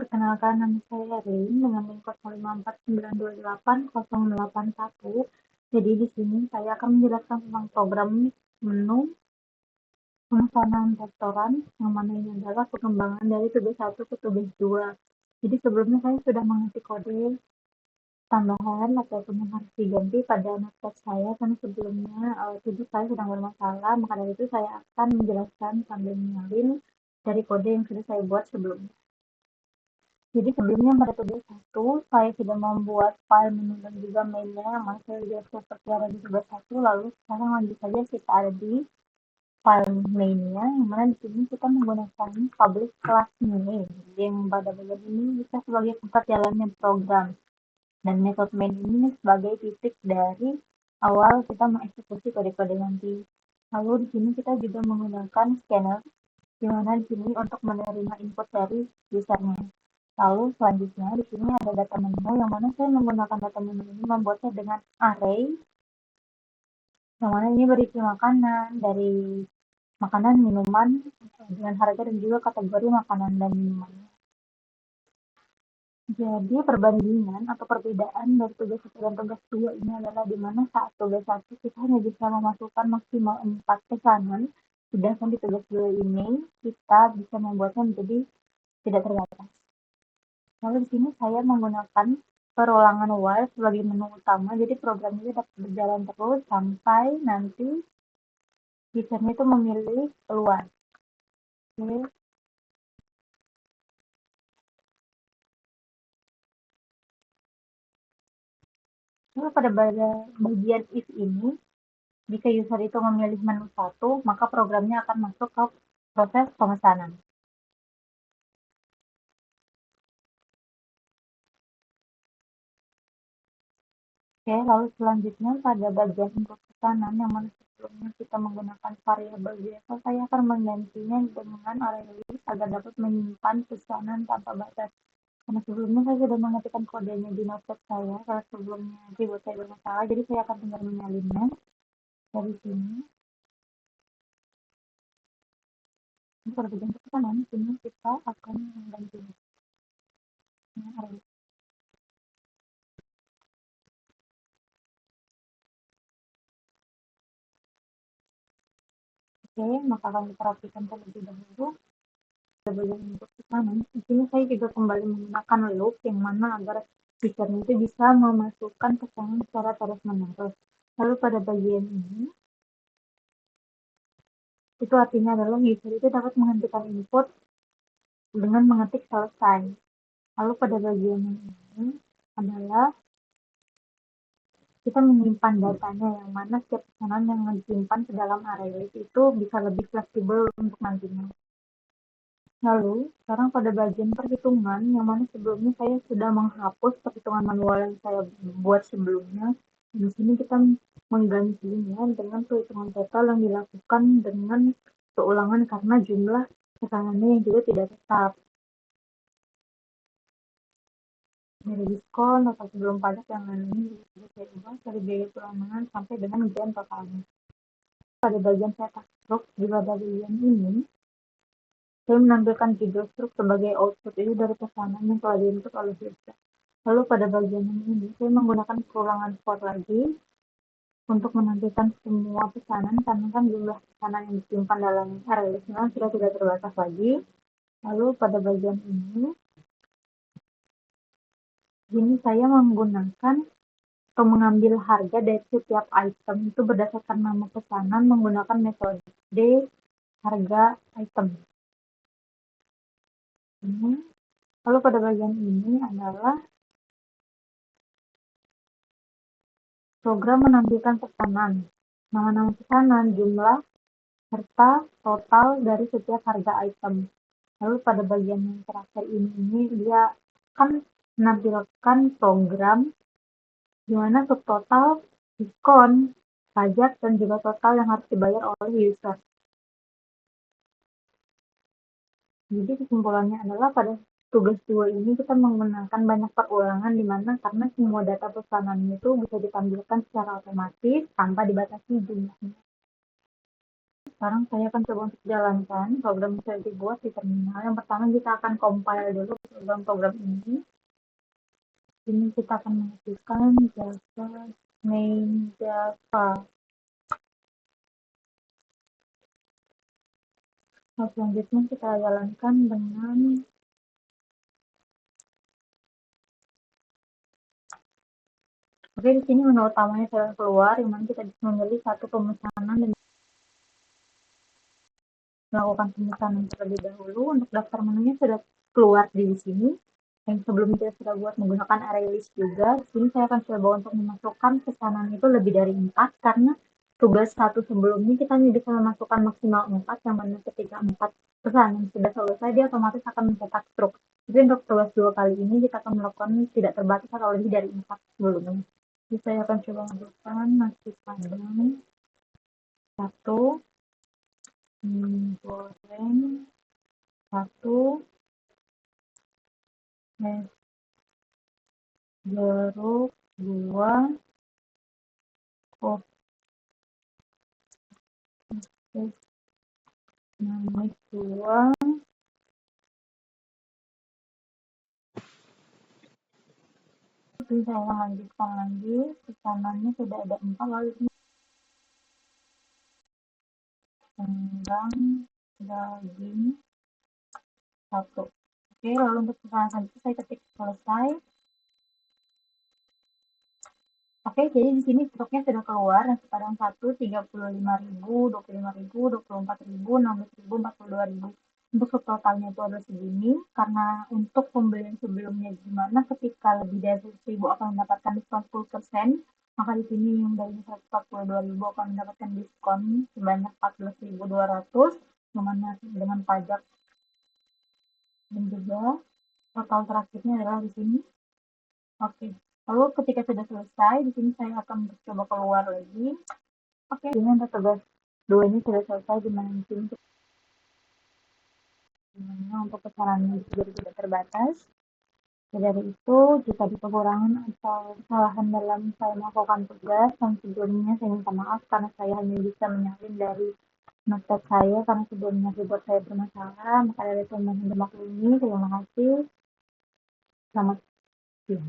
perkenalkan nama saya Erin dengan NIM 0549280081. Jadi di sini saya akan menjelaskan tentang program menu pemesanan restoran yang mana ini adalah pengembangan dari tugas 1 ke tugas 2. Jadi sebelumnya saya sudah mengetik kode tambahan ataupun yang harus diganti pada laptop saya karena sebelumnya tugas saya sedang bermasalah, maka dari itu saya akan menjelaskan sambil menyalin dari kode yang sudah saya buat sebelumnya. Jadi sebelumnya pada tugas 1 saya sudah membuat file menu dan juga mainnya yang mana saya jelaskan seperti ada di tugas 1. Lalu sekarang lanjut saja kita ada di file mainnya yang mana di sini kita menggunakan public class main yang pada bagian ini bisa sebagai tempat jalannya program dan metode main ini sebagai titik dari awal kita mengeksekusi kode-kode nanti. Lalu di sini kita juga menggunakan scanner di mana di sini untuk menerima input dari usernya. Lalu selanjutnya di sini ada data menu yang mana saya menggunakan data menu ini membuatnya dengan array yang mana ini berisi makanan dari makanan, minuman dengan harga dan juga kategori makanan dan minuman. Jadi perbandingan atau perbedaan dari tugas 1 dan tugas 2 ini adalah di mana saat tugas 1 kita hanya bisa memasukkan maksimal 4 pesanan, sedangkan di tugas 2 ini kita bisa membuatnya menjadi tidak terbatas. Lalu di sini saya menggunakan perulangan while sebagai menu utama, jadi program ini dapat berjalan terus sampai nanti usernya itu memilih keluar. Oke. Lalu pada bagian if ini, jika user itu memilih menu 1, maka programnya akan masuk ke proses pemesanan. Oke, lalu selanjutnya pada bagian input pesanan yang mana sebelumnya kita menggunakan variabel biasa, saya akan menggantinya dengan array list agar dapat menyimpan pesanan tanpa batas. Karena sebelumnya saya sudah mengetikkan kodenya di notepad saya, karena sebelumnya keyboard saya bermasalah, jadi saya akan tinggal menyalinnya dari sini. Ini pada bagian pesanan, sini kita akan menggantinya. Array list. Oke, maka akan kita rapikan terlebih dahulu. Bagian untuk pesanan, di sini saya juga kembali menggunakan loop yang mana agar usernya itu bisa memasukkan pesanan secara terus-menerus. Lalu pada bagian ini, itu artinya adalah user itu dapat menghentikan input dengan mengetik selesai. Lalu pada bagian ini adalah kita menyimpan datanya yang mana setiap pesanan yang disimpan ke dalam array list itu bisa lebih fleksibel untuk nantinya. Lalu, sekarang pada bagian perhitungan, yang mana sebelumnya saya sudah menghapus perhitungan manual yang saya buat sebelumnya. Di sini kita menggantinya dengan perhitungan total yang dilakukan dengan keulangan karena jumlah pesanannya yang juga tidak tetap. Dari diskon atau sebelum pajak yang lain ini bisa saya ubah dari biaya perulangan sampai dengan jam totalnya. Pada bagian cetak struk di bagian ini, saya menampilkan judul struk sebagai output ini dari pesanan yang telah diinput oleh user. Lalu pada bagian ini, saya menggunakan perulangan for lagi untuk menampilkan semua pesanan karena kan jumlah pesanan yang disimpan dalam array list sudah tidak terbatas lagi. Lalu pada bagian ini saya menggunakan atau mengambil harga dari setiap item itu berdasarkan nama pesanan menggunakan metode harga item. Lalu pada bagian ini adalah program menampilkan pesanan, nama-nama pesanan, jumlah, serta total dari setiap harga item. Lalu pada bagian yang terakhir ini dia akan menampilkan program di mana subtotal, diskon, pajak, dan juga total yang harus dibayar oleh user. Jadi kesimpulannya adalah pada tugas 2 ini kita menggunakan banyak perulangan di mana karena semua data pesanan itu bisa ditampilkan secara otomatis tanpa dibatasi jumlahnya. Sekarang saya akan coba untuk jalankan program yang sudah dibuat di terminal. Yang pertama kita akan compile dulu program-program ini. Ini kita akan mengetikkan Java main Java. Nah, selanjutnya kita jalankan dengan oke, di sini menu utamanya sudah keluar, yang mana kita bisa memilih satu pemesanan dan melakukan pemesanan terlebih dahulu. Untuk daftar menunya sudah keluar di sini. Yang sebelumnya kita sudah buat menggunakan array list juga. Di sini saya akan coba untuk memasukkan pesanan itu lebih dari 4 karena tugas satu sebelumnya kita hanya bisa memasukkan maksimal 4, yang mana ketika 4 pesanan sudah selesai dia otomatis akan mencetak struk. Jadi untuk tugas 2 kali ini kita akan melakukan tidak terbatas atau lebih dari 4 sebelumnya. Jadi saya akan coba masukkan nasi padang 1, goreng 1, es jeruk 2, kopi naik 2. Jadi saya lanjutkan lagi, pesanannya sudah ada 4, lalu ini rendang daging 1. Oke, lalu untuk pesanan selanjutnya saya ketik selesai. Oke, jadi di sini stoknya sudah keluar, nasi padang 1, 35.000, 25.000, 24.000, 16.000, 42.000. Untuk totalnya itu adalah segini, karena untuk pembelian sebelumnya gimana ketika lebih dari 100.000 akan mendapatkan diskon 10%, maka di sini yang dari 142.000 akan mendapatkan diskon sebanyak 14.200, yang mana dengan pajak dan juga total terakhirnya adalah di sini. Oke, lalu ketika sudah selesai, di sini saya akan coba keluar lagi. Oke, ini untuk tugas 2 ini sudah selesai, di mana di sini untuk pesanannya jadi tidak terbatas. Dari itu, jika ada kekurangan atau kesalahan dalam saya melakukan tugas yang sebelumnya, saya minta maaf karena saya hanya bisa menyalin dari notes saya karena sebelumnya keyboard saya bermasalah. Maka dari itu mohon dimaklumi. Terima kasih. Selamat siang.